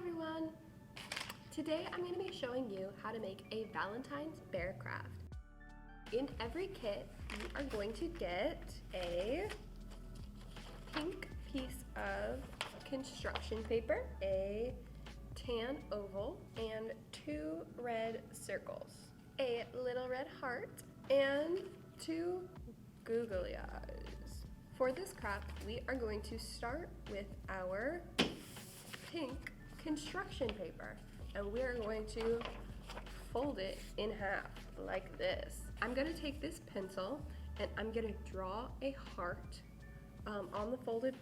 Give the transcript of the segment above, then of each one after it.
everyone! Today I'm going to be showing you how to make a Valentine's bear craft. In every kit, you are going to get a pink piece of construction paper, a tan oval, and 2 red circles, a little red heart, and 2 googly eyes. For this craft, we are going to start with our pink construction paper, and we are going to fold it in half like this. I'm going to take this pencil and I'm going to draw a heart on the folded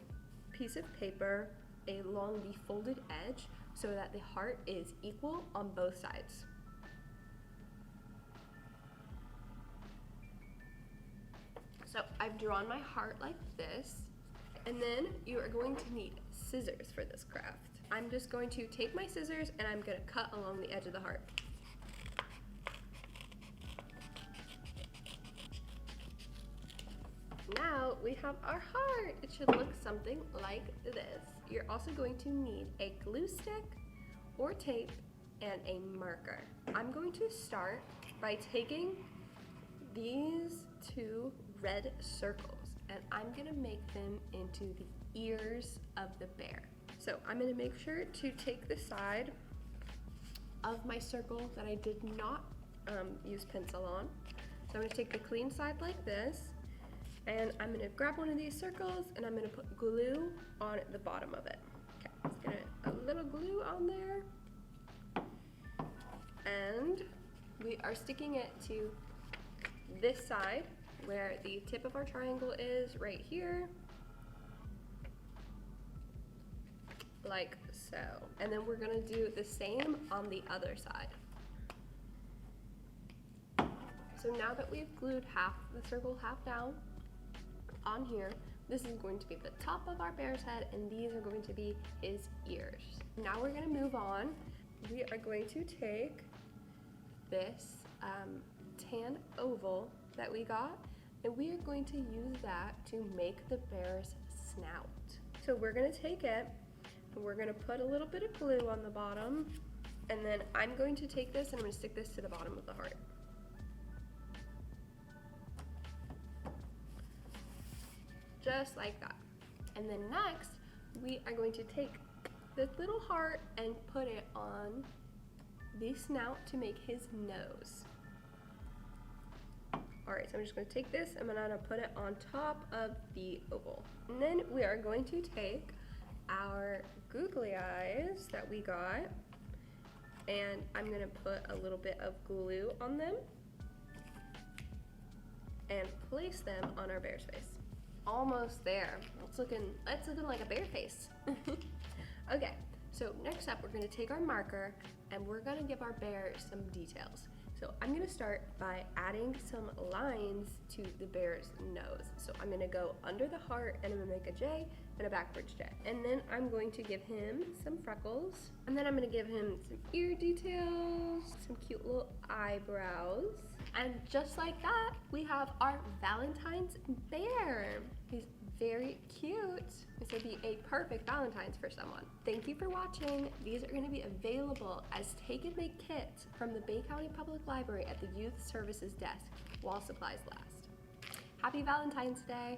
piece of paper along the folded edge so that the heart is equal on both sides. So I've drawn my heart like this, and then you are going to need scissors for this craft. I'm just going to take my scissors and I'm going to cut along the edge of the heart. Now we have our heart. It should look something like this. You're also going to need a glue stick or tape and a marker. I'm going to start by taking these 2 red circles and I'm going to make them into the ears of the bear. So I'm going to make sure to take the side of my circle that I did not use pencil on. So I'm going to take the clean side like this, and I'm going to grab one of these circles and I'm going to put glue on the bottom of it. Okay, let's get a little glue on there. And we are sticking it to this side where the tip of our triangle is, right here. Like so. And then we're gonna do the same on the other side. So now that we've glued the circle half down on here, this is going to be the top of our bear's head and these are going to be his ears. Now we're gonna move on. We are going to take this tan oval that we got and we are going to use that to make the bear's snout. So we're gonna take it, we're going to put a little bit of glue on the bottom, and then I'm going to take this and I'm going to stick this to the bottom of the heart. Just like that. And then next, we are going to take this little heart and put it on the snout to make his nose. Alright, so I'm just going to take this, I'm going to put it on top of the oval. And then we are going to take our googly eyes that we got, and I'm gonna put a little bit of glue on them and place them on our bear's face. Almost there. It's looking like a bear face. Okay, so next up we're gonna take our marker and we're gonna give our bear some details. So I'm gonna start by adding some lines to the bear's nose. So I'm gonna go under the heart and I'm gonna make a J and a backwards J. And then I'm going to give him some freckles. And then I'm gonna give him some ear details, some cute little eyebrows. And just like that, we have our Valentine's bear. He's very cute. This would be a perfect Valentine's for someone. Thank you for watching. These are going to be available as take and make kits from the Bay County Public Library at the Youth Services Desk while supplies last. Happy Valentine's Day.